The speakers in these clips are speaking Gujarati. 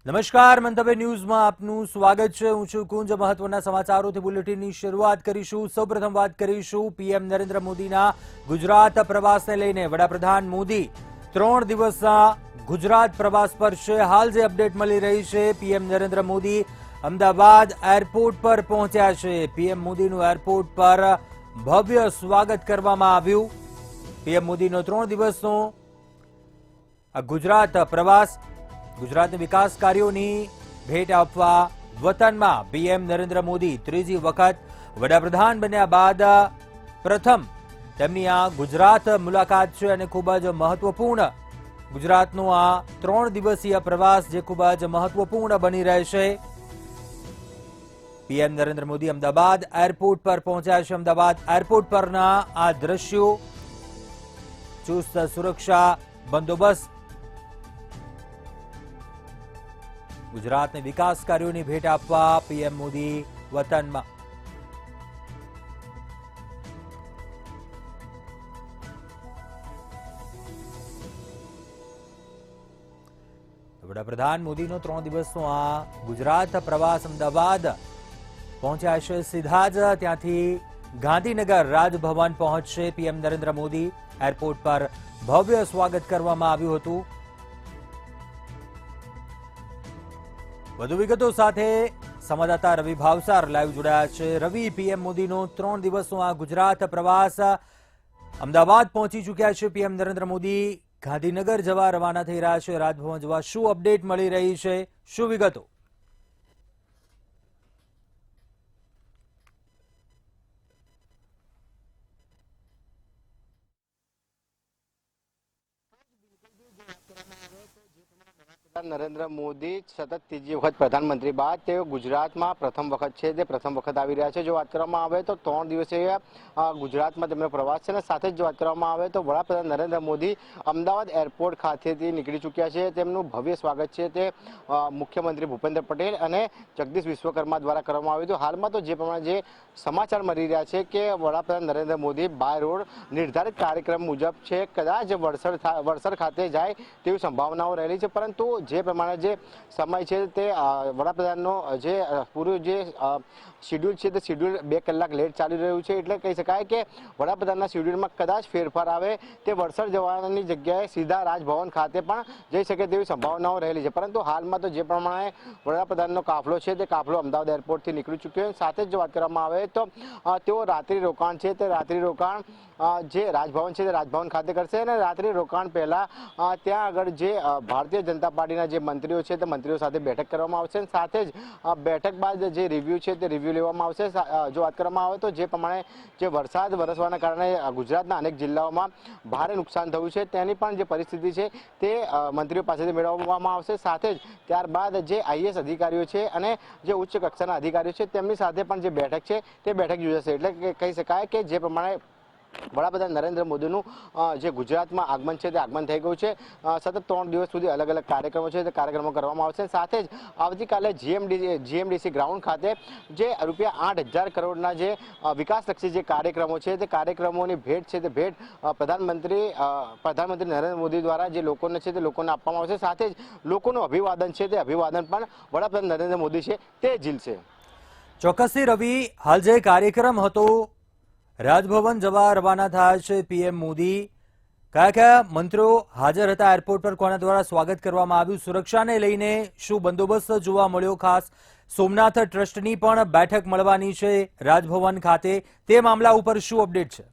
નમસ્કાર, મંતવ્ય ન્યૂઝમાં આપનું સ્વાગત છે. હું છું કુંજ. મહત્વના સમાચારોથી બુલેટિનની શરૂઆત કરીશું. સૌપ્રથમ વાત કરીશું પીએમ નરેન્દ્ર મોદીના ગુજરાત પ્રવાસને લઈને. વડાપ્રધાન મોદી 3 દિવસના ગુજરાત પ્રવાસ પર છે. હાલ જે અપડેટ મળી રહી છે, પીએમ નરેન્દ્ર મોદી અમદાવાદ એરપોર્ટ પર પહોંચ્યા છે. પીએમ મોદીનું એરપોર્ટ પર ભવ્ય સ્વાગત કરવામાં આવ્યું. પીએમ મોદીનો 3 દિવસનો ગુજરાત પ્રવાસ, ગુજરાતના વિકાસ કાર્યોની ભેટ આપવા વતનમાં પીએમ નરેન્દ્ર મોદી ત્રીજી વખત વડાપ્રધાન બન્યા બાદ પ્રથમ તેમની આ ગુજરાત મુલાકાત છે અને ખૂબ જ મહત્વપૂર્ણ ગુજરાતનો આ 3 દિવસીય પ્રવાસ જે ખૂબ જ મહત્વપૂર્ણ બની રહેશે. પીએમ નરેન્દ્ર મોદી અમદાવાદ એરપોર્ટ પર પહોંચ્યા છે. અમદાવાદ એરપોર્ટ પરના આ દ્રશ્યો, ચુસ્ત સુરક્ષા બંદોબસ્ત, ગુજરાતને વિકાસ કાર્યોની ભેટ આપવા પીએમ મોદી વતનમાં. વડાપ્રધાન મોદીનો 3 દિવસનો આ ગુજરાત પ્રવાસ અમદાવાદ પહોંચ્યા છે. સીધા જ ત્યાંથી ગાંધીનગર રાજભવન પહોંચશે પીએમ નરેન્દ્ર મોદી. એરપોર્ટ પર ભવ્ય સ્વાગત કરવામાં આવ્યું હતું. વધુ વિગતો સાથે સંવાદદાતા રવિ ભાવસાર લાઈવ જોડાયા છે. રવિ, પીએમ મોદીનો 3 દિવસનો આ ગુજરાત પ્રવાસ, અમદાવાદ પહોંચી ચૂક્યા છે પીએમ નરેન્દ્ર મોદી. ગાંધીનગર જવા રવાના થઈ રહ્યા છે, રાજભવન જવા. શું અપડેટ મળી રહી છે, શું વિગતો? નરેન્દ્ર મોદી સતત ત્રીજી વખત પ્રધાનમંત્રી બાદ તેઓ ગુજરાતમાં પ્રથમ વખત છે, તે પ્રથમ વખત આવી રહ્યા છે. જો વાત કરવામાં આવે તો 3 દિવસીય ગુજરાતમાં તેમનો પ્રવાસ છે અને સાથે જ જો વાત કરવામાં આવે તો વડાપ્રધાન નરેન્દ્ર મોદી અમદાવાદ એરપોર્ટ ખાતેથી નીકળી ચૂક્યા છે. તેમનું ભવ્ય સ્વાગત છે તે મુખ્યમંત્રી ભૂપેન્દ્ર પટેલ અને જગદીશ વિશ્વકર્મા દ્વારા કરવામાં આવ્યું હતું. હાલમાં તો જે પ્રમાણે જે સમાચાર મળી રહ્યા છે કે વડાપ્રધાન નરેન્દ્ર મોદી બાય રોડ નિર્ધારિત કાર્યક્રમ મુજબ છે, કદાચ વડસર ખાતે જાય તેવી સંભાવનાઓ રહેલી છે. પરંતુ જે પ્રમાણે જે સમય છે તે વડાપ્રધાનનો જે પૂરું જે શેડ્યુલ છે તે શેડ્યુલ 2 કલાક લેટ ચાલી રહ્યું છે. એટલે કહી શકાય કે વડાપ્રધાનના શેડ્યુલમાં કદાચ ફેરફાર આવે, તે વડસર જવાની જગ્યાએ સીધા રાજભવન ખાતે પણ જઈ શકે તેવી સંભાવનાઓ રહેલી છે. પરંતુ હાલમાં તો જે પ્રમાણે વડાપ્રધાનનો કાફલો છે તે કાફલો અમદાવાદ એરપોર્ટથી નીકળી ચૂક્યો છે. સાથે જ જો વાત કરવામાં આવે તો તેઓ રાત્રિ રોકાણ છે તે રાત્રિ રોકાણ જે રાજભવન છે તે રાજભવન ખાતે કરશે અને રાત્રિ રોકાણ પહેલા ત્યાં આગળ જે ભારતીય જનતા પાર્ટીના જે મંત્રીઓ છે તે મંત્રીઓ સાથે બેઠક કરવામાં આવશે. સાથે જ બેઠક બાદ જે રિવ્યુ છે તે રિવ્યુ લેવામાં આવશે. જો વાત કરવામાં આવે તો જે પ્રમાણે જે વરસાદ વરસવાના કારણે ગુજરાતના અનેક જિલ્લાઓમાં ભારે નુકસાન થયું છે, તેની પણ જે પરિસ્થિતિ છે તે મંત્રીઓ પાસેથી મેળવવામાં આવશે. સાથે જ ત્યારબાદ જે આઈએએસ અધિકારીઓ છે અને જે ઉચ્ચ કક્ષાના અધિકારીઓ છે તેમની સાથે પણ જે બેઠક છે તે બેઠક યોજાશે. એટલે કહી શકાય કે જે પ્રમાણે વડાપ્રધાન નરેન્દ્ર મોદીનું જે ગુજરાતમાં આગમન છે તે આગમન થઈ ગયું છે. સતત 3 દિવસ સુધી અલગ અલગ કાર્યક્રમો છે તે કાર્યક્રમો કરવામાં આવશે. સાથે જ આવતીકાલે જીએમડીસી ગ્રાઉન્ડ ખાતે જે રૂપિયા 8,000 કરોડના જે વિકાસલક્ષી જે કાર્યક્રમો છે તે કાર્યક્રમોની ભેટ છે તે ભેટ પ્રધાનમંત્રી નરેન્દ્ર મોદી દ્વારા જે લોકોને છે તે લોકોને આપવામાં આવશે. સાથે જ લોકોનું અભિવાદન છે તે અભિવાદન પણ વડાપ્રધાન નરેન્દ્ર મોદી છે તે ઝીલશે. ચોક્કસથી રવિ, હાલ જે કાર્યક્રમ હતો, રાજભવન જવા રવાના થયા છે પીએમ મોદી. કયા કયા મંત્રીઓ હાજર હતા એરપોર્ટ પર, કોના દ્વારા સ્વાગત કરવામાં આવ્યું, સુરક્ષાને લઈને શું બંદોબસ્ત જોવા મળ્યો? ખાસ સોમનાથ ટ્રસ્ટની પણ બેઠક મળવાની છે રાજભવન ખાતે, તે મામલા ઉપર શું અપડેટ છે?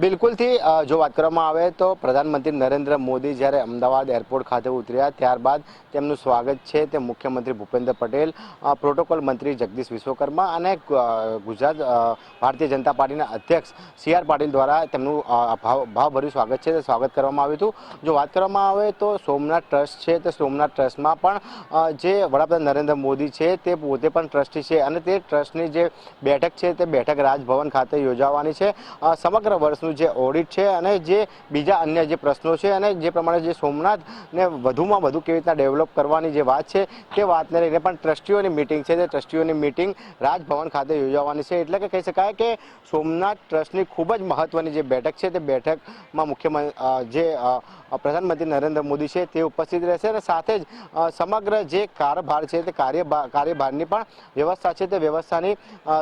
બિલકુલથી જો વાત કરવામાં આવે તો પ્રધાનમંત્રી નરેન્દ્ર મોદી જ્યારે અમદાવાદ એરપોર્ટ ખાતે ઉતર્યા ત્યારબાદ તેમનું સ્વાગત છે તે મુખ્યમંત્રી ભૂપેન્દ્ર પટેલ, પ્રોટોકોલ મંત્રી જગદીશ વિશ્વકર્મા અને ગુજરાત ભારતીય જનતા પાર્ટીના અધ્યક્ષ સી.આર. પાટીલ દ્વારા તેમનું ભાવભર્યું સ્વાગત છે તે સ્વાગત કરવામાં આવ્યું હતું. જો વાત કરવામાં આવે તો સોમનાથ ટ્રસ્ટ છે તે સોમનાથ ટ્રસ્ટમાં પણ જે વડાપ્રધાન નરેન્દ્ર મોદી છે તે પોતે પણ ટ્રસ્ટી છે અને તે ટ્રસ્ટની જે બેઠક છે તે બેઠક રાજભવન ખાતે યોજાવાની છે. સમગ્ર વર્ષનું જે ઓડિટ છે અને જે બીજા અન્ય જે પ્રશ્નો છે અને જે પ્રમાણે જે સોમનાથને વધુમાં વધુ કેવી રીતના ડેવલપ કરવાની જે વાત છે તે વાતને લઈને પણ ટ્રસ્ટીઓની મિટિંગ છે તે ટ્રસ્ટીઓની મિટિંગ રાજભવન ખાતે યોજાવાની છે. એટલે કે કહી શકાય કે સોમનાથ ટ્રસ્ટની ખૂબ જ મહત્વની જે બેઠક છે તે બેઠકમાં મુખ્યમંત્રી પ્રધાનમંત્રી નરેન્દ્ર મોદી છે તે ઉપસ્થિત રહેશે અને સાથે જ સમગ્ર જે કારભાર છે તે કાર્યભારની પણ વ્યવસ્થા છે તે વ્યવસ્થાની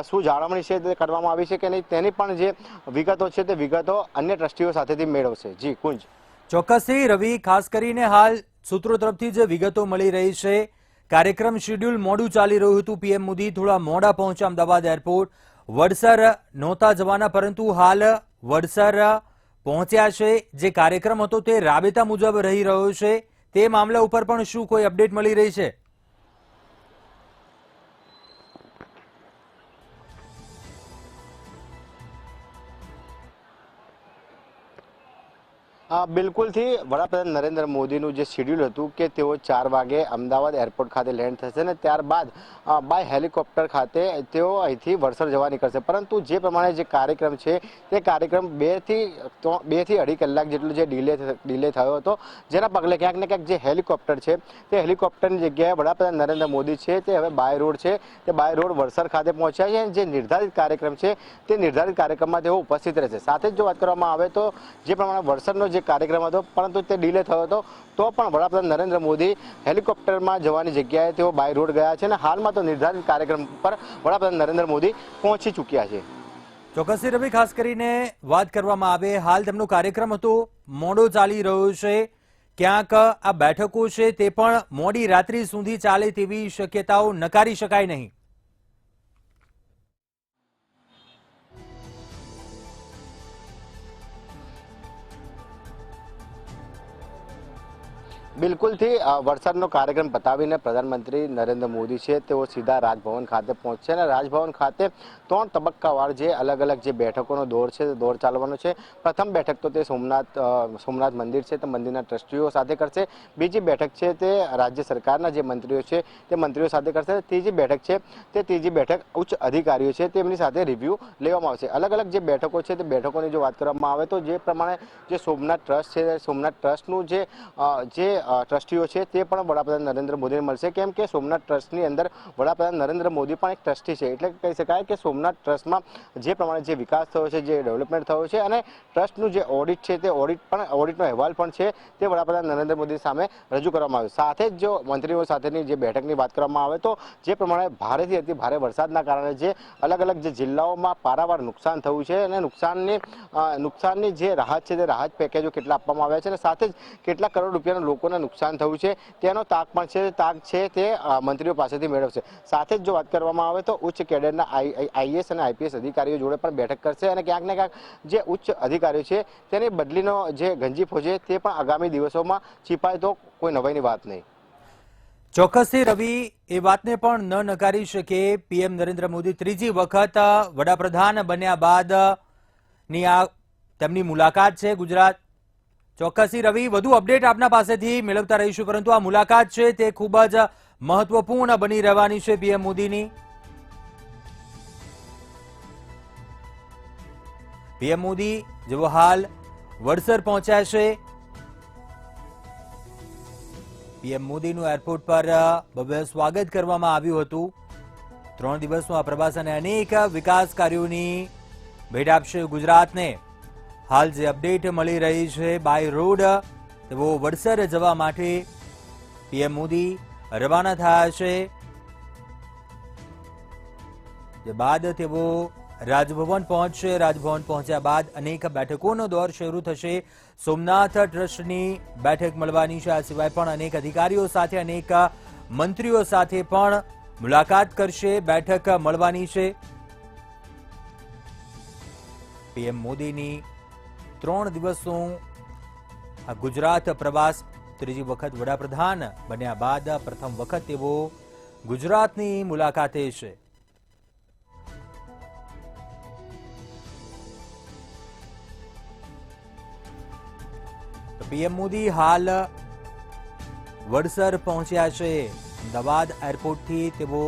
શું જાળવણી છે તે કરવામાં આવી છે કે નહીં તેની પણ જે વિગતો છે તે વિગતો અન્ય ટ્રસ્ટીઓ સાથેથી મેળવશે. જી કુંજ. ચોક્કસથી રવિ, ખાસ કરીને હાલ સૂત્રો તરફથી જે વિગતો મળી રહી છે, કાર્યક્રમ શેડ્યુલ મોડું ચાલી રહ્યું હતું. પીએમ મોદી થોડા મોડા પહોંચ્યા અમદાવાદ એરપોર્ટ. વડસર નહોતા જવાના, પરંતુ હાલ વડસર પહોંચ્યા છે. જે કાર્યક્રમ હતો તે રાબેતા મુજબ રહી રહ્યો છે. તે મામલા ઉપર પણ શું કોઈ અપડેટ મળી રહી છે? બિલકુલથી વડાપ્રધાન નરેન્દ્ર મોદીનું જે શેડ્યુલ હતું કે તેઓ 4 વાગે અમદાવાદ એરપોર્ટ ખાતે લેન્ડ થશે અને ત્યારબાદ બાય હેલિકોપ્ટર ખાતે તેઓ અહીંથી વડસર જવા નીકળશે. પરંતુ જે પ્રમાણે જે કાર્યક્રમ છે તે કાર્યક્રમ 2 થી 2.5 કલાક જેટલો જે ડિલે થયો હતો, જેના પગલે ક્યાંક ને ક્યાંક જે હેલિકોપ્ટર છે તે હેલિકોપ્ટરની જગ્યાએ વડાપ્રધાન નરેન્દ્ર મોદી છે તે હવે બાય રોડ છે તે બાય રોડ વડસર ખાતે પહોંચ્યા છે. જે નિર્ધારિત કાર્યક્રમ છે તે નિર્ધારિત કાર્યક્રમમાં તેઓ ઉપસ્થિત રહેશે. સાથે જ જો વાત કરવામાં આવે તો જે પ્રમાણે વડસરનો જે કાર્યક્રમ હતો પરંતુ તે ડિલે થયો હતો, તો પણ વડાપ્રધાન નરેન્દ્ર મોદી હેલિકોપ્ટરમાં જવાની જગ્યાએ તેઓ બાય રોડ ગયા છે અને હાલમાં તો નિર્ધારિત કાર્યક્રમ પર વડાપ્રધાન નરેન્દ્ર મોદી પહોંચી ચૂક્યા છે. ચોક્કસથી રવિ, ખાસ કરીને વાત કરવામાં આવે, હાલ તેમનો કાર્યક્રમ હતો મોડો ચાલી રહ્યો છે. ક્યાંક આ બેઠકો છે તે પણ મોડી રાત્રિ સુધી ચાલે તેવી શક્યતાઓ નકારી શકાય નહીં. બિલકુલથી વડસરનો કાર્યક્રમ પતાવીને પ્રધાનમંત્રી નરેન્દ્ર મોદી છે તેઓ સીધા રાજભવન ખાતે પહોંચશે અને રાજભવન ખાતે 3 તબક્કાવાર જે અલગ અલગ જે બેઠકોનો દોર છે તે દોર ચાલવાનો છે. પ્રથમ બેઠક તો તે સોમનાથ મંદિર છે તે મંદિરના ટ્રસ્ટીઓ સાથે કરશે. બીજી બેઠક છે તે રાજ્ય સરકારના જે મંત્રીઓ છે તે મંત્રીઓ સાથે કરશે. ત્રીજી બેઠક છે તે ત્રીજી બેઠક ઉચ્ચ અધિકારીઓ છે તેમની સાથે રિવ્યૂ લેવામાં આવશે. અલગ અલગ જે બેઠકો છે તે બેઠકોની જો વાત કરવામાં આવે તો જે પ્રમાણે જે સોમનાથ ટ્રસ્ટ છે સોમનાથ ટ્રસ્ટનું જે ટ્રસ્ટીઓ છે તે પણ વડાપ્રધાન નરેન્દ્ર મોદીને મળશે, કેમ કે સોમનાથ ટ્રસ્ટની અંદર વડાપ્રધાન નરેન્દ્ર મોદી પણ એક ટ્રસ્ટી છે. એટલે કહી શકાય કે સોમનાથ ટ્રસ્ટમાં જે પ્રમાણે જે વિકાસ થયો છે, જે ડેવલપમેન્ટ થયો છે અને ટ્રસ્ટનું જે ઓડિટ છે તે ઓડિટનો અહેવાલ પણ છે તે વડાપ્રધાન નરેન્દ્ર મોદી સામે રજૂ કરવામાં આવ્યો. સાથે જ જો મંત્રીઓ સાથેની જે બેઠકની વાત કરવામાં આવે તો જે પ્રમાણે ભારેથી અતિ ભારે વરસાદના કારણે જે અલગ અલગ જે જિલ્લાઓમાં પારાવાર નુકસાન થયું છે અને નુકસાનની જે રાહત છે તે રાહત પેકેજો કેટલા આપવામાં આવ્યા છે અને સાથે જ કેટલા કરોડ રૂપિયાના લોકોને નુકસાન થયું છે તેનો તાગ છે તે મંત્રીઓ પાસેથી મેળવશે. સાથે જ જો વાત કરવામાં આવે તો ઉચ્ચ કેડરના આઈએએસ અને આઈપીએસ અધિકારીઓ જોડે પણ બેઠક કરશે અને ક્યાંક ને ક્યાંક જે ઉચ્ચ અધિકારીઓ છે તેની બદલીનો જે ગંજીફો છે તે પણ આગામી દિવસોમાં છીપાય તો કોઈ નવાઈની વાત નહીં. ચોક્કસથી રવિ, એ વાતને પણ ન નકારી શકે. પીએમ નરેન્દ્ર મોદી ત્રીજી વખત વડાપ્રધાન બન્યા બાદ ની આ તેમની મુલાકાત છે ગુજરાત. ચોક્કસથી રવિ, વધુ અપડેટ આપના પાસેથી મેળવતા રહીશું, પરંતુ આ મુલાકાત છે તે ખૂબ જ મહત્વપૂર્ણ બની રહેવાની છે પીએમ મોદીની. પીએમ મોદી જેઓ હાલ વડસર પહોંચ્યા છે. પીએમ મોદીનું એરપોર્ટ પર ભવ્ય સ્વાગત કરવામાં આવ્યું હતું. 3 દિવસનો આ પ્રવાસ અને અનેક વિકાસ કાર્યોની ભેટ આપશે ગુજરાતને. હાલ જે અપડેટ મળી રહી છે, બાય રોડ તેઓ વડસર જવા માટે પીએમ મોદી રવાના થયા છે. જે બાદ તેઓ રાજભવન પહોંચશે. રાજભવન પહોંચ્યા બાદ અનેક બેઠકોનો દોર શરૂ થશે. સોમનાથ ટ્રસ્ટની બેઠક મળવાની છે. આ સિવાય પણ અનેક અધિકારીઓ સાથે, અનેક મંત્રીઓ સાથે પણ મુલાકાત કરશે. બેઠક મળવાની છે. પીએમ મોદીની 3 દિવસનો આ ગુજરાત પ્રવાસ, ત્રીજી વખત વડાપ્રધાન બન્યા બાદ પ્રથમ વખત તેઓ ગુજરાતની મુલાકાતે છે. પીએમ મોદી હાલ વડસર પહોંચ્યા છે. અમદાવાદ એરપોર્ટથી તેઓ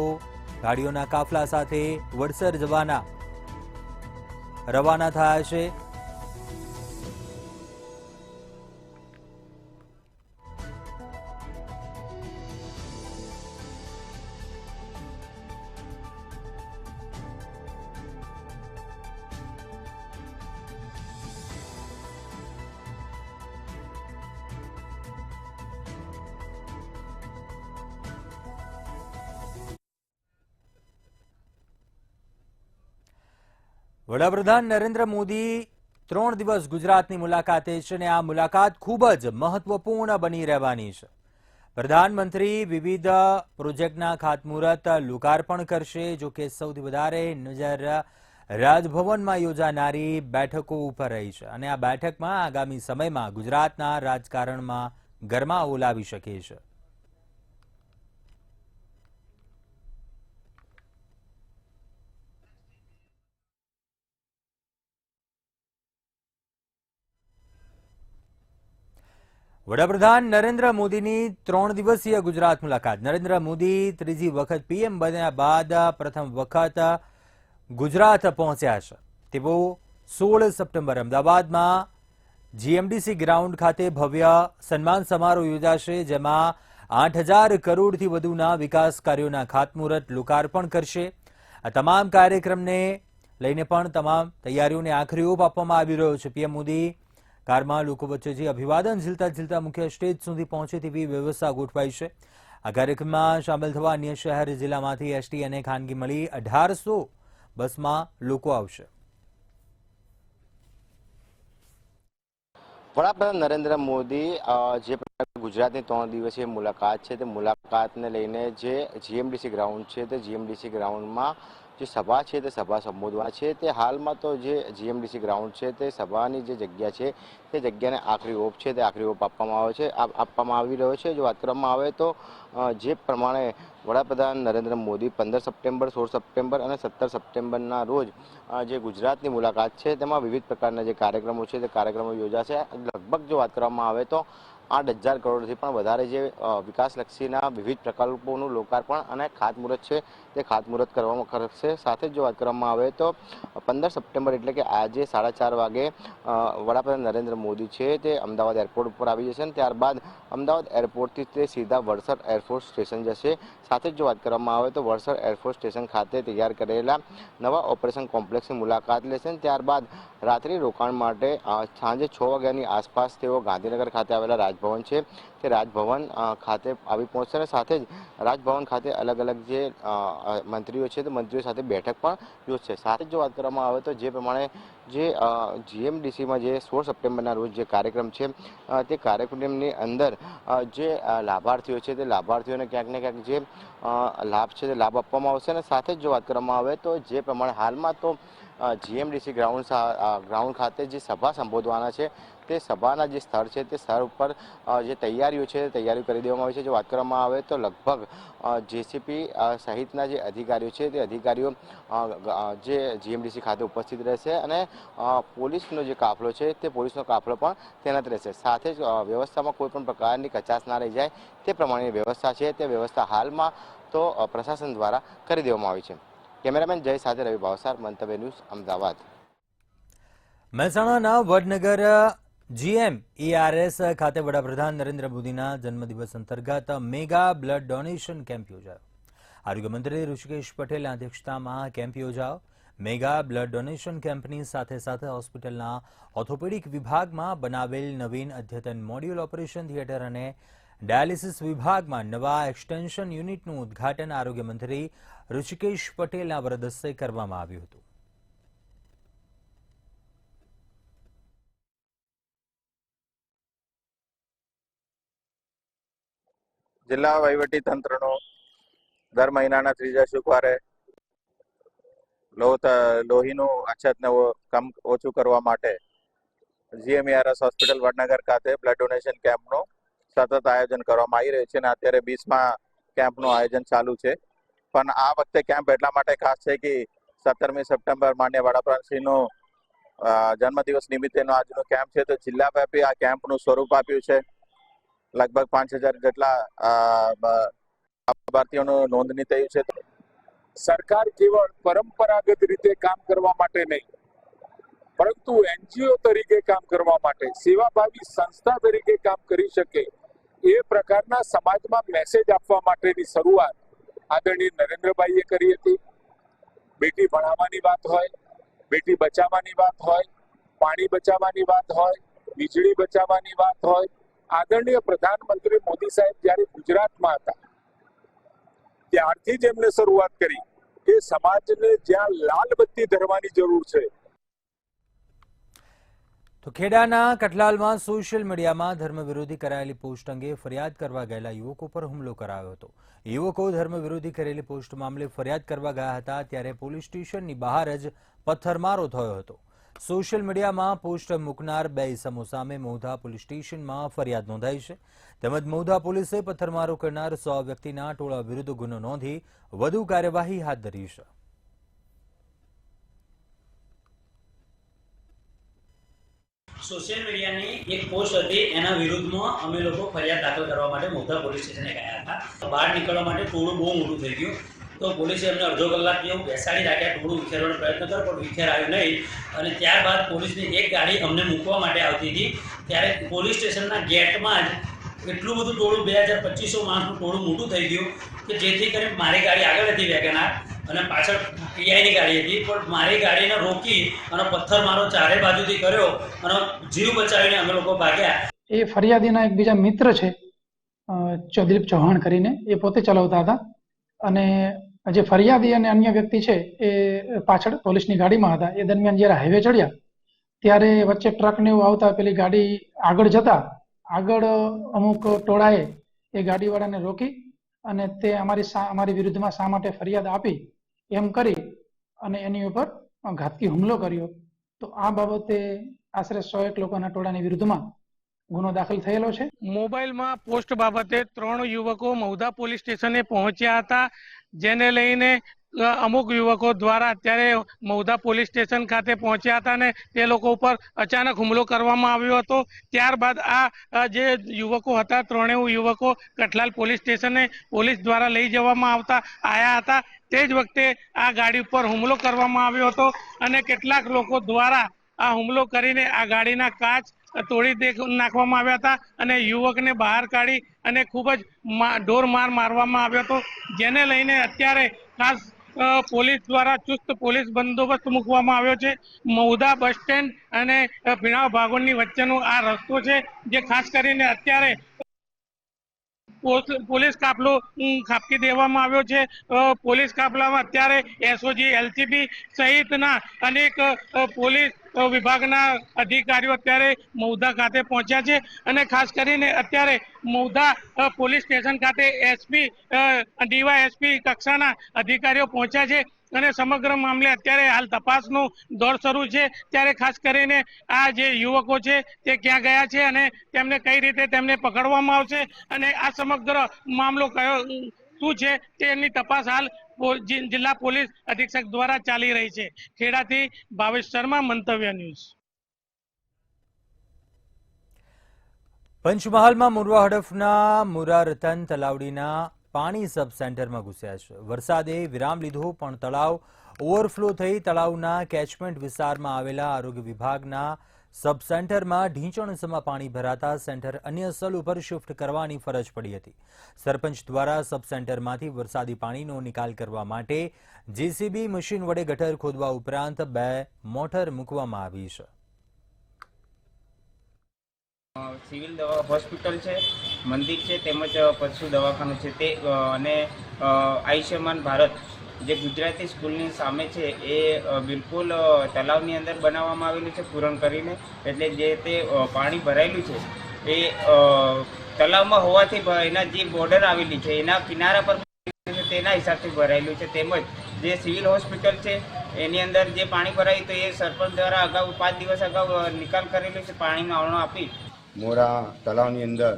ગાડીઓના કાફલા સાથે વડસર જવાના રવાના થયા છે. વડાપ્રધાન નરેન્દ્ર મોદી 3 દિવસ ગુજરાતની મુલાકાતે છે અને આ મુલાકાત ખૂબ જ મહત્વપૂર્ણ બની રહેવાની છે. પ્રધાનમંત્રી વિવિધ પ્રોજેક્ટના ખાતમુહૂર્ત લોકાર્પણ કરશે. જો કે સૌથી વધારે નજર રાજભવનમાં યોજાનારી બેઠકો ઉપર રહી છે અને આ બેઠકમાં આગામી સમયમાં ગુજરાતના રાજકારણમાં ગરમાવો લાવી શકે છે. વડાપ્રધાન નરેન્દ્ર મોદીની 3 દિવસીય ગુજરાત મુલાકાત. નરેન્દ્ર મોદી ત્રીજી વખત પીએમ બન્યા બાદ પ્રથમ વખત ગુજરાત પહોંચ્યા છે. તેઓ 16 સપ્ટેમ્બર અમદાવાદમાં જીએમડીસી ગ્રાઉન્ડ ખાતે ભવ્ય સન્માન સમારોહ યોજાશે, જેમાં 8,000 કરોડથી વધુના વિકાસ કાર્યોના ખાતમુહૂર્ત લોકાર્પણ કરશે. આ તમામ કાર્યક્રમને લઈને પણ તમામ તૈયારીઓને આખરી ઓપ આપવામાં આવી રહ્યો છે. પીએમ મોદી કારમાં લોકો વચ્ચે જે અભિવાદન ઝીલતા મુખ્ય સ્ટેજ સુધી પહોંચે તેવી વ્યવસ્થા ગોઠવાઈ છે. આ કાર્યક્રમમાં સામેલ થવા અન્ય શહેર જિલ્લામાંથી એસટી અને ખાનગી મળી 1800 બસમાં લોકો આવશે. વડાપ્રધાન નરેન્દ્ર મોદી જે ગુજરાતની 3 દિવસીય મુલાકાત છે તે મુલાકાતને લઈને જે જીએમડીસી ગ્રાઉન્ડ છે તે જીએમડીસી ગ્રાઉન્ડમાં જે સભા છે તે સભા સંબોધવા છે. તે હાલમાં તો જે જીએમડીસી ગ્રાઉન્ડ છે તે સભાની જે જગ્યા છે તે જગ્યાને આખરી ઓપ છે તે આખરી ઓપ આપવામાં આવી રહ્યો છે. જો વાત કરવામાં આવે તો જે પ્રમાણે વડાપ્રધાન નરેન્દ્ર મોદી 15 સપ્ટેમ્બર 16 સપ્ટેમ્બર અને 17 સપ્ટેમ્બરના રોજ જે ગુજરાતની મુલાકાત છે તેમાં વિવિધ પ્રકારના જે કાર્યક્રમો છે તે કાર્યક્રમો યોજાશે. લગભગ જો વાત કરવામાં આવે તો 8,000 કરોડથી પણ વધારે જે વિકાસલક્ષીના વિવિધ પ્રકલ્પોનું લોકાર્પણ અને ખાતમુહૂર્ત છે તે ખાતમુહૂર્ત કરવામાં કરશે. સાથે જ જો વાત કરવામાં આવે તો 15 સપ્ટેમ્બર એટલે કે આજે 4:30 વાગે વડાપ્રધાન નરેન્દ્ર મોદી છે તે અમદાવાદ એરપોર્ટ ઉપર આવી જશે અને ત્યારબાદ અમદાવાદ એરપોર્ટથી તે સીધા વડસર એરફોર્સ સ્ટેશન જશે. સાથે જ જો વાત કરવામાં આવે તો વડસર એરફોર્સ સ્ટેશન ખાતે તૈયાર કરેલા નવા ઓપરેશન કોમ્પ્લેક્સની મુલાકાત લેશે. ત્યારબાદ રાત્રિ રોકાણ માટે સાંજે 6 વાગ્યાની આસપાસ તેઓ ગાંધીનગર ખાતે આવેલા રાજભવન છે તે રાજભવન ખાતે આવી પહોંચશે અને સાથે જ રાજભવન ખાતે અલગ અલગ જે મંત્રીઓ છે તે મંત્રીઓ સાથે બેઠક પણ યોજશે. સાથે જ જો વાત કરવામાં આવે તો જે પ્રમાણે જે જીએમડીસીમાં જે 16 સપ્ટેમ્બરના રોજ જે કાર્યક્રમ છે તે કાર્યક્રમની અંદર જે લાભાર્થીઓ છે તે લાભાર્થીઓને ક્યાંક ને ક્યાંક જે લાભ છે તે લાભ આપવામાં આવશે. અને સાથે જ જો વાત કરવામાં આવે તો જે પ્રમાણે હાલમાં તો જીએમડીસી ગ્રાઉન્ડ ખાતે જે સભા સંબોધવાના છે તે સભાના જે સ્થળ છે તે સ્થળ ઉપર જે તૈયારીઓ છે તૈયારીઓ કરી દેવામાં આવી છે. જો વાત કરવામાં આવે તો લગભગ જેસીપી સહિતના જે અધિકારીઓ છે તે અધિકારીઓ જે જીએમડીસી ખાતે ઉપસ્થિત રહેશે અને પોલીસનો જે કાફલો છે તે પોલીસનો કાફલો પણ તૈનાત રહેશે. સાથે જ વ્યવસ્થામાં કોઈ પણ પ્રકારની કચાશ ના રહી જાય તે પ્રમાણેની વ્યવસ્થા છે તે વ્યવસ્થા હાલમાં તો પ્રશાસન દ્વારા કરી દેવામાં આવી છે. કેમેરામેન જય સાથે રવિ ભાવસાર, મંતવ્ય ન્યૂઝ, અમદાવાદ. મહેસાણાના વડનગર GMERS ખાતે વડાપ્રધાન નરેન્દ્ર મોદીના જન્મદિવસ અંતર્ગત મેગા બ્લડ ડોનેશન કેમ્પ યોજાયો. આરોગ્ય મંત્રી ઋષિકેશ પટેલના અધ્યક્ષતામાં કેમ્પ યોજાયો. મેગા બ્લડ ડોનેશન કેમ્પની સાથે હોસ્પિટલના ઓર્થોપેડિક વિભાગમાં બનાવેલ નવીન અદ્યતન મોડ્યુલ ઓપરેશન થિયેટર અને ડાયાલિસિસ વિભાગમાં નવા એક્સટેન્શન યુનિટનું ઉદ્ઘાટન આરોગ્ય મંત્રી ઋષિકેશ પટેલના વરદ હસ્તે કરવામાં આવ્યું હતું. જિલ્લા વહીવટી તંત્રનો દર મહિનાના ત્રીજા શુક્રવારે લોહીનું અછતને કમ ઓછું કરવા માટે GMERS હોસ્પિટલ વડનગર ખાતે બ્લડ ડોનેશન કેમ્પનું સતત આયોજન કરવામાં આવી રહ્યું છે અને અત્યારે 20મા કેમ્પનું આયોજન ચાલુ છે. પણ આ વખતે કેમ્પ એટલા માટે ખાસ છે કે 17મી સપ્ટેમ્બર માનનીય વડાપ્રધાનશ્રીનો જન્મદિવસ નિમિત્તેનો આજનો કેમ્પ છે તો જિલ્લા વ્યાપી આ કેમ્પનું સ્વરૂપ આપ્યું છે. લગભગ 5,000 જેટલા લાભાર્થીઓનું નોંધણી થયું છે. સરકાર કેવળ પરંપરાગત રીતે કામ કરવા માટે નહીં પરંતુ NGO તરીકે કામ કરવા માટે, સેવાભાવી સંસ્થા તરીકે કામ કરી શકે એ પ્રકારના સમાજમાં મેસેજ આપવા માટેની શરૂઆત આદરણીય નરેન્દ્રભાઈએ કરી હતી. બેટી ભણાવવાની વાત હોય, બેટી બચાવવાની વાત હોય, પાણી બચાવવાની વાત હોય, વીજળી બચાવવાની વાત હોય, આદરણીય પ્રધાનમંત્રી મોદી સાહેબ જ્યારે ગુજરાતમાં હતા ત્યારથી જ એમને શરૂઆત કરી કે સમાજને જ્યાં લાલ બત્તી ધરવાની જરૂર છે તો ખેડાના કઠલાલમાં સોશિયલ મીડિયામાં ધર્મ વિરોધી કરાયેલી પોસ્ટ અંગે ફરિયાદ કરવા ગયેલા યુવકો પર હુમલો કરાયો હતો. યુવકો ધર્મ વિરોધી કરેલી પોસ્ટ મામલે ફરિયાદ કરવા ગયા હતા ત્યારે પોલીસ સ્ટેશનની બહાર જ પથ્થરમારો થયો હતો. સોશિયલ મીડિયામાં પોસ્ટ મૂકનાર બે ઇસમો સામે મહુધા પોલીસ સ્ટેશનમાં ફરિયાદ નોંધાઈ છે. તેમજ મહુધા પોલીસે પથ્થરમારો કરનાર 100 વ્યક્તિના ટોળા વિરુદ્ધ ગુનો નોંધી વધુ કાર્યવાહી હાથ ધરી છે. સોશિયલ મીડિયાની એક પોસ્ટ હતી, એના વિરુદ્ધમાં અમે લોકો ફરિયાદ દાખલ કરવા માટે મહુધા પોલીસ સ્ટેશને ગયા હતા. બહાર નીકળવા માટે ટોળું બહુ મોટું થઈ ગયું, તો પોલીસે અમને અડધો કલાક જેવું બેસાડી રાખ્યા. ટોળું વિખેરવાનો પ્રયત્ન કર્યો પણ વિખેરાયું નહીં. અને ત્યારબાદ પોલીસની એક ગાડી અમને મૂકવા માટે આવતી હતી, ત્યારે પોલીસ સ્ટેશનના ગેટમાં જ એટલું બધું ટોળું 2200 માણસનું ટોળું મોટું થઈ ગયું કે જેથી કરીને મારી ગાડી આગળ હતી વેગનાર અને પાછળ પીઆઈની ગાડી હતી, પણ મારી ગાડીને રોકી અને પથ્થરમારો ચારે બાજુથી કર્યો અને જીવ બચાવીને અમે લોકો ભાગ્યા. એ ફરિયાદીના એક બીજા મિત્ર છે, ચૌધરી ચૌહાણ કરીને, એ પોતે ચલાવતા હતા અને જે ફરિયાદી અને અન્ય વ્યક્તિ છે એ પાછળ પોલીસની ગાડીમાં હતા. એ દરમિયાન જ્યારે હાઈવે ચડ્યા ત્યારે વચ્ચે ટ્રક ને એવું આવતા પેલી ગાડી આગળ જતા આગળ અમુક ટોળાએ એ ગાડીવાળાને રોકી અને તે અમારી વિરુદ્ધમાં શા માટે ફરિયાદ આપી એમ કરી અને એની ઉપર ઘાતકી હુમલો કર્યો. તો આ બાબતે આશરે 101 લોકોના ટોળાની વિરુદ્ધમાં ગુનો દાખલ થયેલો છે. મોબાઈલમાં પોસ્ટ બાબતે 3 યુવકો મહુધા પોલીસ સ્ટેશને પહોંચ્યા હતા, જેને લઈને અમુક યુવકો દ્વારા અત્યારે મહુધા પોલીસ સ્ટેશન ખાતે પહોંચ્યા હતા અને તે લોકો ઉપર અચાનક હુમલો કરવામાં આવ્યો હતો. ત્યારબાદ આ જે યુવકો હતા, 3 યુવકો કઠલાલ પોલીસ સ્ટેશને પોલીસ દ્વારા લઈ જવામાં આવ્યા હતા. તે જ વખતે આ ગાડી ઉપર હુમલો કરવામાં આવ્યો હતો અને કેટલાક લોકો દ્વારા આ હુમલો કરીને આ ગાડીના કાચ તોડી નાખવામાં આવ્યા હતા અને યુવકને બહાર કાઢી અને ખૂબ જ ઢોર મારવામાં આવ્યો હતો, જેને લઈને અત્યારે ખાસ પોલીસ દ્વારા ચુસ્ત પોલીસ બંદોબસ્ત મૂકવામાં આવ્યો છે. મહુધા બસ સ્ટેન્ડ અને ભીણાવ ભાગોળની વચ્ચેનો આ રસ્તો છે, જે ખાસ કરીને અત્યારે પોલીસ કાફલો ખાપકી દેવામાં આવ્યો છે. પોલીસ કાફલામાં અત્યારે એસઓજી, એલસીબી સહિતના અનેક પોલીસ વિભાગના અધિકારીઓ અત્યારે મહુધા ખાતે પહોંચ્યા છે અને ખાસ કરીને અત્યારે મહુધા પોલીસ સ્ટેશન ખાતે એસપી, ડીવાયએસપી કક્ષાના અધિકારીઓ પહોંચ્યા છે અને સમગ્ર મામલે અત્યારે હાલ તપાસનો દોર શરૂ છે. ત્યારે ખાસ કરીને આ જે યુવકો છે તે ક્યાં ગયા છે અને તેમને કઈ રીતે તેમને પકડવામાં આવશે અને આ સમગ્ર મામલો શું છે તેની તપાસ હાલ જિલ્લા પોલીસ અધિક્ષક દ્વારા ચાલી રહી છે. ખેડાથી ભાવેશ શર્મા, મંતવ્ય ન્યૂઝ. પંચમહાલમાં મોરવા હડફના મુરારતન તલાવડીના પાણી સબ સેન્ટરમાં ઘૂસ્યા છે. વરસાદે વિરામ લીધો પણ તળાવ ઓવરફ્લો થઈ તળાવના કેચમેન્ટ વિસ્તારમાં આવેલા આરોગ્ય વિભાગના સબ સેન્ટરમાં ઢીંચણસમાં પાણી ભરાતા સેન્ટર અન્ય સ્થળ ઉપર શિફ્ટ કરવાની ફરજ પડી હતી. સરપંચ દ્વારા સબ સેન્ટરમાંથી વરસાદી પાણીનો નિકાલ કરવા માટે જેસીબી મશીન વડે ગટર ખોદવા ઉપરાંત 2 મોટર મૂકવામાં આવી છે. સિવિલ હોસ્પિટલ છે, મંદિર છે, તેમજ પશુ દવાખાનું છે તે અને આયુષ્યમાન ભારત જે ગુજરાતી સ્કૂલની સામે છે એ બિલકુલ તલાવની અંદર બનાવવામાં આવેલું છે પૂરણ કરીને. એટલે જે તે પાણી ભરાયેલું છે એ તલાવમાં હોવાથી એના જે બોર્ડર આવેલી છે એના કિનારા પર તેના હિસાબથી ભરાયેલું છે. તેમજ જે સિવિલ હોસ્પિટલ છે એની અંદર જે પાણી ભરાયું તો એ સરપંચ દ્વારા અગાઉ 5 દિવસ અગાઉ નિકાલ કરેલું છે પાણીનો આવણો આપી. મોરા તલાવની અંદર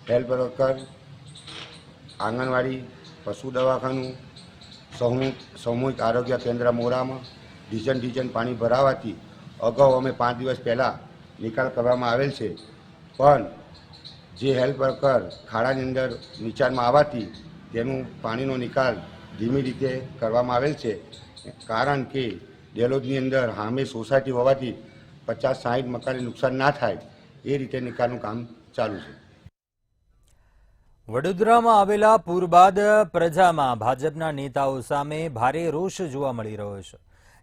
હેલ્થ વર્કર, આંગણવાડી, પશુ દવાખાનું, સામૂહિક આરોગ્ય કેન્દ્ર મોરામાં ડીઝન પાણી ભરાવાથી અગાઉ અમે 5 દિવસ પહેલાં નિકાલ કરવામાં આવેલ છે, પણ જે હેલ્થ વર્કર ખાડાની અંદર નીચાણમાં આવવાથી તેનું પાણીનો નિકાલ ધીમી રીતે કરવામાં આવેલ છે. કારણ કે ડેલોદની અંદર સામે સોસાયટી હોવાથી 50-60 મકાનને નુકસાન ના થાય એ રીતે નિકાલનું કામ ચાલુ છે. વડોદરામાં આવેલા પૂર બાદ પ્રજામાં ભાજપના નેતાઓ સામે ભારે રોષ જોવા મળી રહ્યો છે.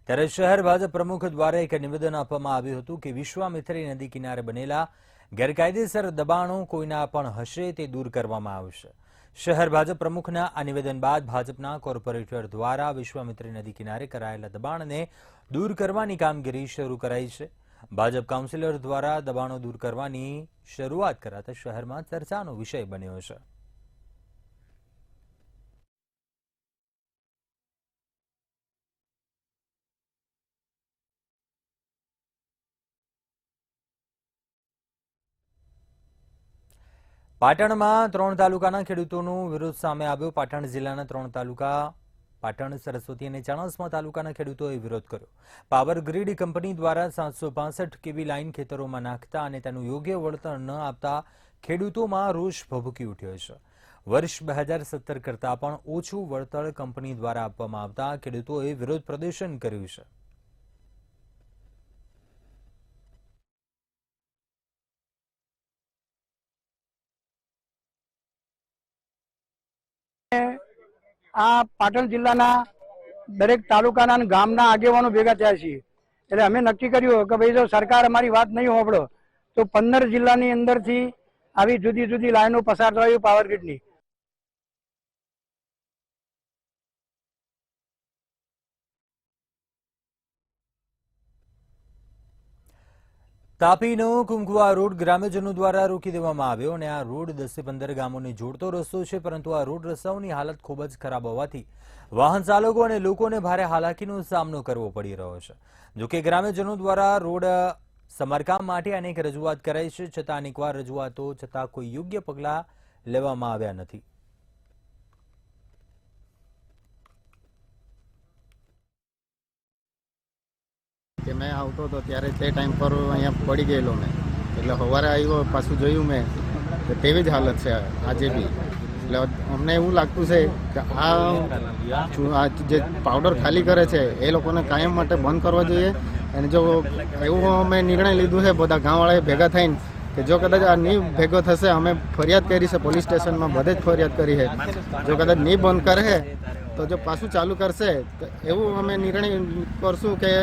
ત્યારે શહેર ભાજપ પ્રમુખ દ્વારા એક નિવેદન આપવામાં આવ્યું હતું કે વિશ્વામિત્રી નદી કિનારે બનેલા ગેરકાયદેસર દબાણો કોઈના પણ હશે તે દૂર કરવામાં આવશે. શહેર ભાજપ પ્રમુખના આ નિવેદન બાદ ભાજપના કોર્પોરેટર દ્વારા વિશ્વામિત્રી નદી કિનારે કરાયેલા દબાણને દૂર કરવાની કામગીરી શરૂ કરાઈ છે. ભાજપ કાઉન્સિલર દ્વારા દબાણો દૂર કરવાની શરૂઆત કરાતા શહેરમાં ચર્ચાનો વિષય બન્યો છે. પાટણમાં 3 તાલુકાના ખેડૂતોનો વિરોધ સામે આવ્યો. પાટણ જિલ્લાના 3 તાલુકા પાટણ, સરસ્વતી અને ચાણસ્મા તાલુકાના ખેડૂતોએ વિરોધ કર્યો. પાવર ગ્રીડ કંપની દ્વારા 765 કેવી લાઇન ખેતરોમાં નાખતા અને તેનું યોગ્ય વળતર ન આપતા ખેડૂતોમાં રોષ ભભૂકી ઉઠ્યો છે. વર્ષ 2017 કરતાં પણ ઓછું વળતર કંપની દ્વારા આપવામાં આવતા ખેડૂતોએ વિરોધ પ્રદર્શન કર્યું છે. આ પાટણ જિલ્લાના દરેક તાલુકાના અને ગામના આગેવાનો ભેગા થયા છીએ. એટલે અમે નક્કી કર્યું કે ભાઈ જો સરકાર અમારી વાત નહીં હોબળો તો 15 જિલ્લાની અંદરથી આવી જુદી જુદી લાઈનો પસાર થવાય પાવર ગ્રીડની. તાપીનો કુંકવા રોડ ગ્રામ્યજનો દ્વારા રોકી દેવામાં આવ્યો અને આ રોડ 10 થી 15 ગામોને જોડતો રસ્તો છે, પરંતુ આ રોડ રસ્તાઓની હાલત ખૂબ જ ખરાબ હોવાથી વાહન ચાલકો અને લોકોને ભારે હાલાકીનો સામનો કરવો પડી રહ્યો છે. જોકે ગ્રામ્યજનો દ્વારા રોડ સમારકામ માટે અનેક રજૂઆત કરાઈ છે, છતાં અનેકવાર રજૂઆતો છતાં કોઈ યોગ્ય પગલાં લેવામાં આવ્યા નથી. કે મેં આવતો હતો ત્યારે તે ટાઈમ પર અહીંયા પડી ગયેલો મેં, એટલે સવારે આવ્યો પાછું જોયું મેં તો તેવી જ હાલત છે આજે બી. એટલે અમને એવું લાગતું છે કે આ જે પાવડર ખાલી કરે છે એ લોકોને કાયમ માટે બંધ કરવા જોઈએ. અને જો એવું અમે નિર્ણય લીધું છે બધા ગામવાળાએ ભેગા થઈને કે જો કદાચ આ નહીં ભેગો થશે, અમે ફરિયાદ કરી છે પોલીસ સ્ટેશનમાં, બધે જ ફરિયાદ કરી છે. જો કદાચ નહીં બંધ કરે તો જો પાછું ચાલુ કરશે તો એવું અમે નિર્ણય કરશું કે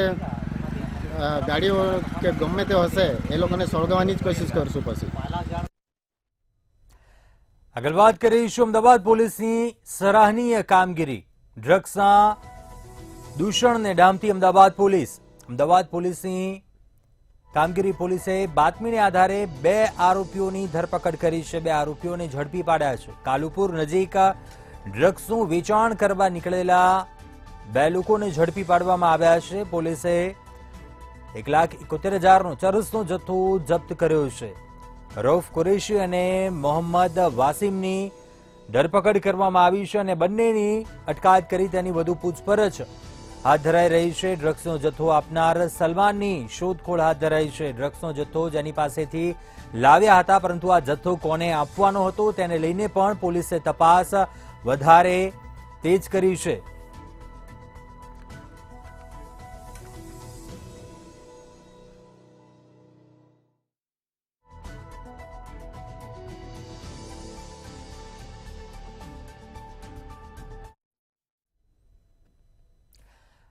ગાડીઓ કે ગમે તે હશે એ લોકોને સળગાવવાની જ કોશિશ કરશું. પછી આગળ વાત કરીશું અમદાવાદ પોલીસની સરાહનીય કામગીરી. ડ્રગ્સના દૂષણને ડામતી અમદાવાદ પોલીસની કામગીરી. પોલીસે બાતમીને આધારે 2 આરોપીઓની ધરપકડ કરી છે. 2 આરોપીઓને ઝડપી પાડ્યા છે. કાલુપુર નજીક ડ્રગ્સનું વેચાણ કરવા નીકળેલા 2 લોકોને ઝડપી પાડવામાં આવ્યા છે. પોલીસે 1,71,000નો ચરસનો જથ્થો જપ્ત કર્યો છે. રૌફ કુરેશી અને મોહમ્મદ વાસીમની ધરપકડ કરવામાં આવી છે અને બંનેની અટકાયત કરી તેની વધુ પૂછપરછ હાથ ધરાઈ રહી છે. ડ્રગ્સનો જથ્થો આપનાર સલમાનની શોધખોળ હાથ ધરાઈ છે. ડ્રગ્સનો જથ્થો જેની પાસેથી લાવ્યા હતા, પરંતુ આ જથ્થો કોને આપવાનો હતો તેને લઈને પણ પોલીસે તપાસ વધારે તેજ કરી છે.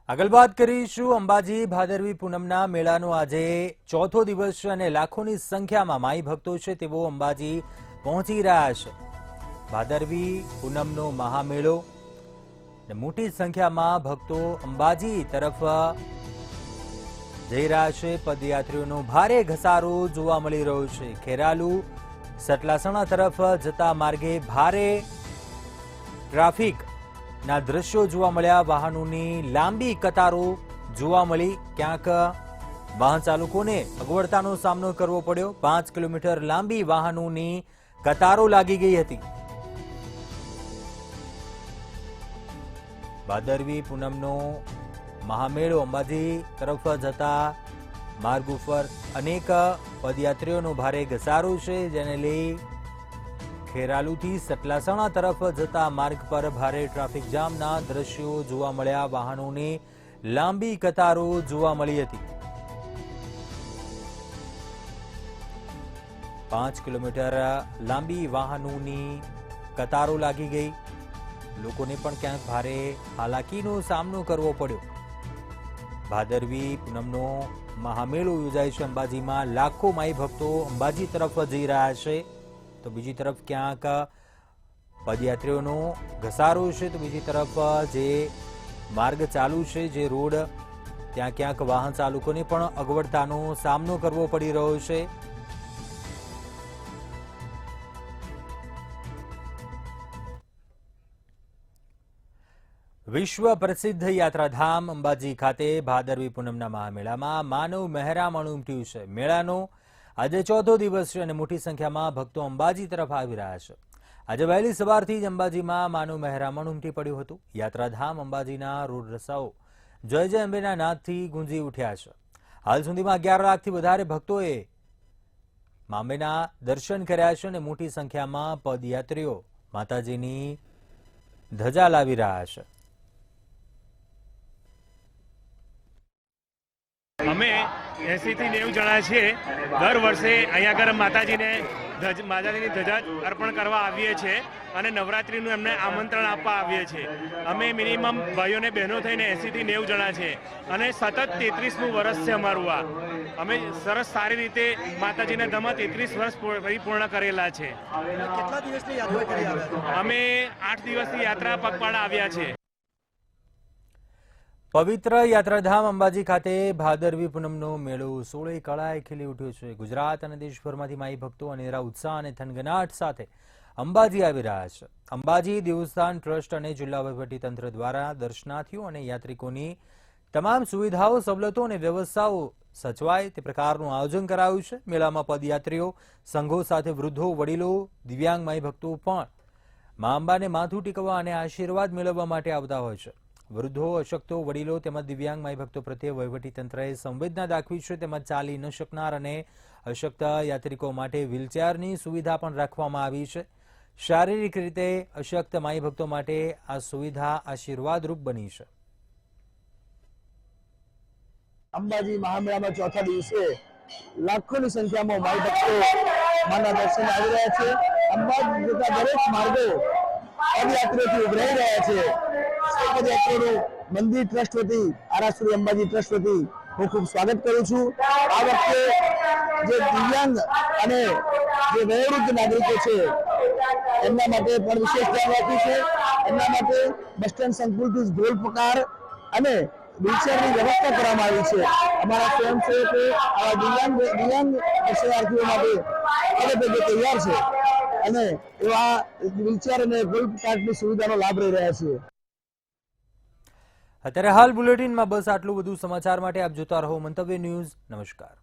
આગળ વાત કરીશું અંબાજી ભાદરવી પૂનમના મેળાનો આજે 4થો દિવસ છે અને લાખોની સંખ્યામાં માઈ ભક્તો છે તેઓ અંબાજી પહોંચી રહ્યા છે. ભાદરવી પૂનમનો મહામેળો અને મોટી સંખ્યામાં ભક્તો અંબાજી તરફ જઈ રહ્યા છે. પદયાત્રીઓનો ભારે ઘસારો જોવા મળી રહ્યો છે. ખેરાલુ સટલાસણા તરફ જતા માર્ગે ભારે ટ્રાફિક ના દ્રશ્યો જોવા મળ્યા. વાહનોની લાંબી કતારો જોવા મળી. ક્યાંક વાહન ચાલકોને અગવડતાનો સામનો કરવો પડ્યો. 5 કિલોમીટર લાંબી વાહનોની કતારો લાગી ગઈ હતી. ભાદરવી પૂનમનો મહામેળો અંબાજી તરફ જતા માર્ગ ઉપર અનેક પદયાત્રીઓનો ભારે ઘસારો છે, જેને લઈ ખેરાલુથી સટલાસણા તરફ જતા માર્ગ પર ભારે ટ્રાફિક જામના દ્રશ્યો જોવા મળ્યા. વાહનોની લાંબી કતારો જોવા મળી હતી. 5 કિલોમીટર લાંબી વાહનોની કતારો લાગી ગઈ. લોકોને પણ ક્યાંક ભારે હાલાકીનો સામનો કરવો પડ્યો. ભાદરવી પૂનમનો મહામેળો યોજાય છે અંબાજીમાં. લાખો માઈ ભક્તો અંબાજી તરફ જઈ રહ્યા છે, તો બીજી તરફ ક્યાંક પદયાત્રીઓનો ઘસારો છે, તો બીજી તરફ જે માર્ગ ચાલુ છે, જે રોડ ત્યાં ક્યાંક વાહન ચાલકોને પણ અગવડતાનો સામનો કરવો પડી રહ્યો છે. વિશ્વ પ્રસિદ્ધ યાત્રાધામ અંબાજી ખાતે ભાદરવી પૂનમના મહામેળામાં માનવ મહેરામણ ઉમટ્યું છે. મેળાનો આજે ચોથો દિવસ છે અને મોટી સંખ્યામાં ભક્તો અંબાજી તરફ આવી રહ્યા છે. આજે વહેલી સવારથી જ અંબાજીમાં માનવ મહેરામણ ઉમટી પડ્યું હતું. યાત્રાધામ અંબાજીના રોડ રસ્તાઓ જય જય અંબેના નાદથી ગુંજી ઉઠ્યા છે. હાલ સુધીમાં 11 લાખથી વધારે ભક્તોએ અંબેના દર્શન કર્યા છે અને મોટી સંખ્યામાં પદયાત્રીઓ માતાજીની ધજા લાવી રહ્યા છે. અમે 80 થી 90 જણા છીએ. દર વર્ષે અહીંયા આગળ માતાજીની ધજા અર્પણ કરવા આવીએ છીએ અને નવરાત્રિનું એમને આમંત્રણ આપવા આવીએ છીએ. અમે મિનિમમ ભાઈઓ અને બહેનો થઈને 80 થી 90 જણા છે અને સતત 33મું વર્ષ છે અમારું આ. અમે સરસ સારી રીતે માતાજીના ધામમાં 33 વર્ષ પરિપૂર્ણ કરેલા છે. કેટલા દિવસની યાત્રા કરી આવ્યા? અમે 8 દિવસની યાત્રા પગપાળા આવ્યા છે. પવિત્ર યાત્રાધામ અંબાજી ખાતે ભાદરવી પૂનમનો મેળો 16 કળાએ ખીલી ઉઠ્યો છે. ગુજરાત અને દેશભરમાંથી માઈ ભક્તો અનેરા ઉત્સાહ અને થનગનાટ સાથે અંબાજી આવી રહ્યા છે. અંબાજી દેવસ્થાન ટ્રસ્ટ અને જિલ્લા વહીવટીતંત્ર દ્વારા દર્શનાર્થીઓ અને યાત્રિકોની તમામ સુવિધાઓ, સવલતો અને વ્યવસ્થાઓ સચવાય તે પ્રકારનું આયોજન કરાયું છે. મેળામાં પદયાત્રીઓ, સંઘો સાથે વૃદ્ધો, વડીલો, દિવ્યાંગ માઈ ભક્તો પણ મા અંબાને માથું ટીકવવા અને આશીર્વાદ મેળવવા માટે આવતા હોય છે. વૃદ્ધો, અશક્તો, વડીલો તેમજ દિવ્યાંગ માઈ ભક્તો પ્રત્યે વહીવટીતંત્રએ સંવેદના દાખવી છે. તેમજ ચાલી ન શકનાર અને અશક્ત યાત્રિકો માટે વ્હીલચેરની સુવિધા પણ રાખવામાં આવી છે. શારીરિક રીતે અશક્ત માઈ ભક્તો માટે આ સુવિધા આશીર્વાદરૂપ બની છે. અંબાજી મહામેળામાં ચોથા દિવસે લાખોની સંખ્યામાં માઈ ભક્તો માના દર્શન આવી રહ્યા છે. અંબાજી જતા દરેક માર્ગો પદયાત્રીઓથી ઉભરાઈ રહ્યા છે. પદયાત્રીઓનું મંદિર ટ્રસ્ટ વતી, આરાસુરી અંબાજી ટ્રસ્ટ વતી હું ખૂબ સ્વાગત કરું છું. આ વખતે જે દિવ્યાંગ અને જે વયોવૃદ્ધ નાગરિકો છે એમના માટે પણ વિશેષ ધ્યાન રાખ્યું છે. એમના માટે બસ સ્ટેન્ડ સંકુલથી ઢોલ પકાર અને વ્હીલચેરની વ્યવસ્થા કરવામાં આવી છે. અમારા સ્વયંસેવકો આવા દિવ્યાંગ દર્શનાર્થીઓ માટે પગે તૈયાર છે અને એવા વ્હીલચેર અને ઢોલ પકારની સુવિધાનો લાભ લઈ રહ્યા છે. અત્યારે હાલ બુલેટિનમાં બસ આટલું. વધુ સમાચાર માટે આપ જોતા રહો મંતવ્ય ન્યૂઝ. નમસ્કાર.